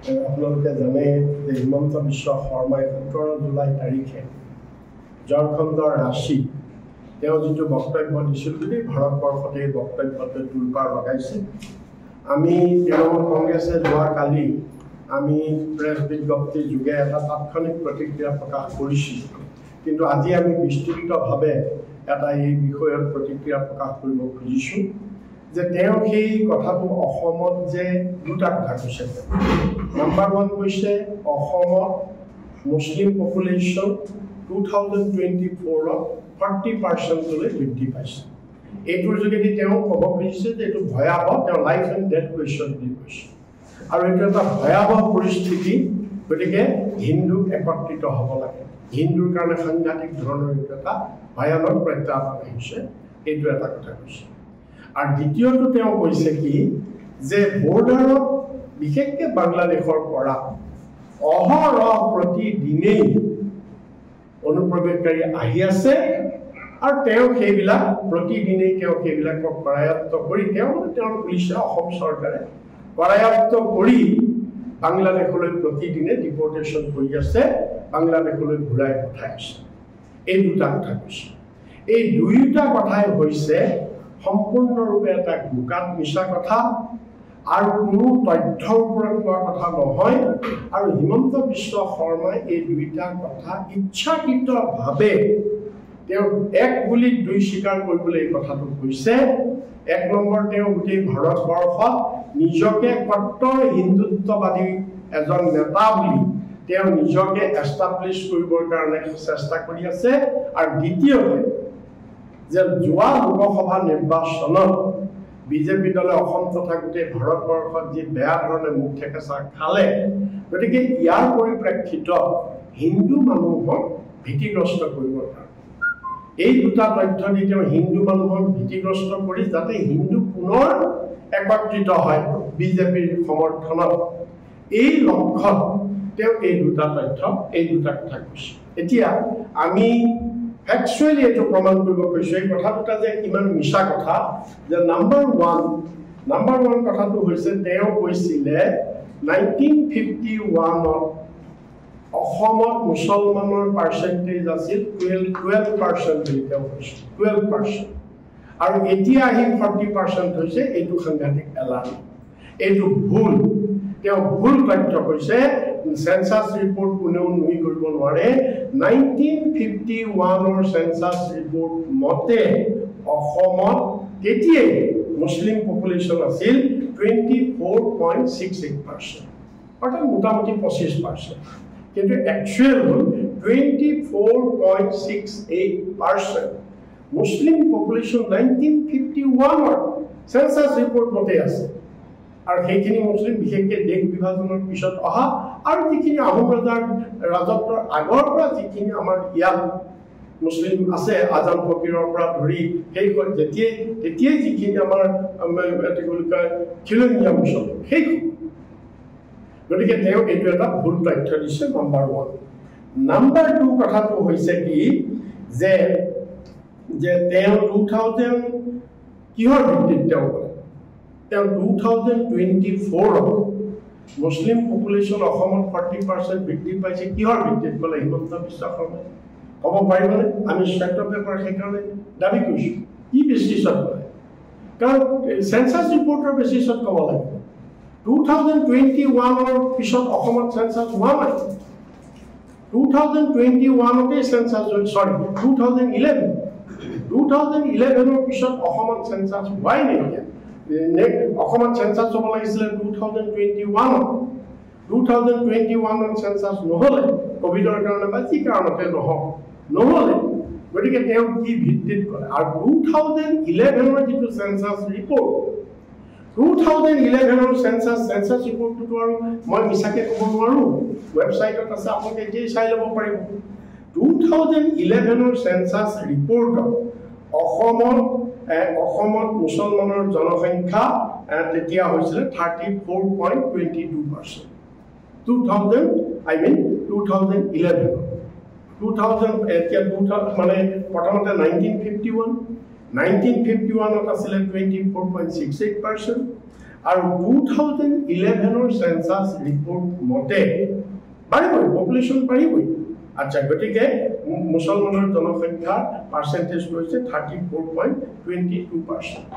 আপোনালোকে জানে যে হিমন্ত বিশ্ব শৰ্মাই 17 জুলাই তাৰিখে ঝাৰখণ্ডৰ ৰাঁচী তেওঁ যিটো বক্তব্য দিছিল বুলি ভাৰতবৰ্ষতে এই বক্তব্যটো তোলপাৰ লগাইছে। আমি তৃণমূল কংগ্ৰেছে যোৱাকালি আমি প্ৰেছ বিজ্ঞপ্তি যোগে এটা তাৎক্ষণিক প্ৰতিক্ৰিয়া প্ৰকাশ কৰিছোঁ, কিন্তু আজি আমি বিস্তৃতভাৱে এটা এই বিষয়ত প্ৰতিক্ৰিয়া প্ৰকাশ কৰিব খুজিছোঁ যে তেওঁ সেই কথাটো অসমত যে দুটা কথা কৈছে। নাম্বাৰ 1 কৈছে অসমত মুছলিম পপুলেশ্যন 2024 40%লৈ বৃদ্ধি পাইছে। এইটোৰ যোগেদি তেওঁ ক'ব খুজিছে যে এইটো ভয়াৱহ, তেওঁ লাইফ এণ্ড ডেথ কুৱেশ্যন বুলি কৈছে, আৰু এইটো এটা ভয়াৱহ পৰিস্থিতি। গতিকে হিন্দু একত্ৰিত হ'ব লাগে, হিন্দুৰ কাৰণে সাংঘাতিক ধৰণৰ এইটো এটা ভয়ানক প্ৰত্যাহ্বান আহিছে, এইটো এটা কথা কৈছে। আৰু দ্বিতীয়টো তেওঁ কৈছে কি যে বৰ্ডাৰত বিশেষকৈ বাংলাদেশৰ পৰা অহৰহ প্ৰতিদিনেই অনুপ্ৰৱেশকাৰী আহি আছে, আৰু তেওঁ সেইবিলাক প্ৰতিদিনেই সেইবিলাকক কৰায়ত্ব কৰি তেওঁৰ পুলিচে অসম চৰকাৰে কৰায়ত্ব কৰি বাংলাদেশলৈ প্ৰতিদিনে ডিপৰ্টেশ্যন কৰি আছে, বাংলাদেশলৈ ঘূৰাই পঠাই আছে। এই দুটা কথা কৈছে। এই দুয়োটা কথাই হৈছে সম্পূৰ্ণৰূপে এটা গোকাত মিছা কথা আৰু কোনো তথ্যৰ ওপৰত কোৱা কথা নহয়। আৰু হিমন্ত বিশ্ব শৰ্মাই এই দুইটা কথা ইচ্ছাকৃতভাৱে তেওঁ এক বুলি দুই স্বীকাৰ কৰিবলৈ এই কথাটো কৈছে। 1 নম্বৰ, তেওঁ গোটেই ভাৰতবৰ্ষত নিজকে কট্টৰ হিন্দুত্ববাদী এজন নেতা বুলি তেওঁ নিজকে এষ্টাব্লিছ কৰিবৰ কাৰণে চেষ্টা কৰি আছে। আৰু দ্বিতীয়তে যে যোৱা লোকসভা নিৰ্বাচনত বিজেপি দলে অসম তথা গোটেই ভাৰতবৰ্ষত যি বেয়া ধৰণে মুখ ঠেকেচা খালে, গতিকে ইয়াৰ পৰিপ্ৰেক্ষিতত হিন্দু মানুহক ভীতিগ্ৰস্ত কৰিবৰ কাৰণে এই দুটা তথ্য দি তেওঁ হিন্দু মানুহক ভীতিগ্ৰস্ত কৰি যাতে হিন্দু পুনৰ একত্ৰিত হয় বিজেপিৰ সমৰ্থনত, এই লক্ষ্যত তেওঁ এই দুটা কথা কৈছে। এতিয়া আমি ফেক্সুৱেলি এইটো প্ৰমাণ কৰিব কৈছোঁ এই কথা দুটা যে কিমান মিছা কথা। যে নাম্বাৰ ওৱান কথাটো হৈছে তেওঁ কৈছিলে 1951ত অসমত মুছলমানৰ পাৰ্চেণ্টেজ আছিল 12% বুলি তেওঁ কৈছে, 12%, আৰু এতিয়া আহি 40% হৈছে। এইটো সাংঘাতিক এলাৰ্ম, এইটো ভুল, তেওঁ ভুল তথ্য কৈছে। সেন্সাস ৰিপৰ্ট কোনেও নুই কৰিব নোৱাৰে। 1951ৰ সেন্সাস ৰিপৰ্ট মতে অসমত তেতিয়াই মুছলিম পপুলেশ্যন আছিল 24.68%, অৰ্থাৎ মোটামুটি 25%, কিন্তু একচুৱেল হ'ল 24.68% মুছলিম পপুলেশ্যন 1951ৰ সেন্সাস ৰিপৰ্ট মতে আছে। আৰু সেইখিনি মুছলিম বিশেষকৈ দেশ বিভাজনৰ পিছত অহা আৰু যিখিনি আহোম ৰজাৰ ৰাজত্বৰ আগৰ পৰা যিখিনি আমাৰ ইয়াত মুছলিম আছে, আজান ফকীৰৰ পৰা ধৰি সেই তেতিয়াই যিখিনি আমাৰ খিলঞ্জীয়া মুছলমান সেই। গতিকে তেওঁ এইটো এটা ভুল তথ্য দিছে, নাম্বাৰ 1। নাম্বাৰ 2 কথাটো হৈছে কি যে তেওঁ 2000 কিহৰ ভিত্তিত তেওঁ ক'লে, তেওঁ 2024ত মুছলিম পপুলেশ্যন অসমত 40% বৃদ্ধি পাইছে, কিহৰ ভিত্তিত ক'লে হিমন্ত বিশ্ব শৰ্মাই ক'ব পাৰিবনে? আমি শ্বেত পেপাৰ সেইকাৰণে দাবী কৰিছোঁ কি বেচিছত ক'লে, কাৰণ সেন্সাস ৰিপৰ্টৰ বেচিছত ক'ব লাগিব। 2021ৰ পিছত অসমত সেন্সাস হোৱা নাই, 2021তে সেন্সাস, 2011ৰ পিছত অসমত সেন্সাস হোৱাই নাই। অসমত সেন্সাস হ'ব লাগিছিলে 2021ত, 2021ত সেন্সাস নহ'লে, কোভিডৰ কাৰণে বা যি কাৰণতে নহ'লে। গতিকে তেওঁ কি ভিত্তিত কৰে? আৰু 2011ৰ যিটো সেন্সাস ৰিপৰ্ট, 2011ৰ সেন্সাস ৰিপৰ্টটোতো আৰু মই মিছাকৈ ক'ব নোৱাৰোঁ, ৱেবছাইটত আছে, আপোনালোকে এতিয়াই চাই ল'ব পাৰিব। 2011ৰ সেন্সাস ৰিপৰ্টত অসমত মুছলমানৰ জনসংখ্যা তেতিয়া হৈছিলে 34.22%। 2011 মানে প্ৰথমতে 1951ত আছিলে 24.68%, আৰু 2011 সেন্সাস ৰিপৰ্ট মতে বাঢ়িবই পপুলেশ্যন বাঢ়িবই আচ্ছা গতিকে মুছলমানৰ জনসংখ্যা পাৰ্চেন্টেজ হৈছে 34.22%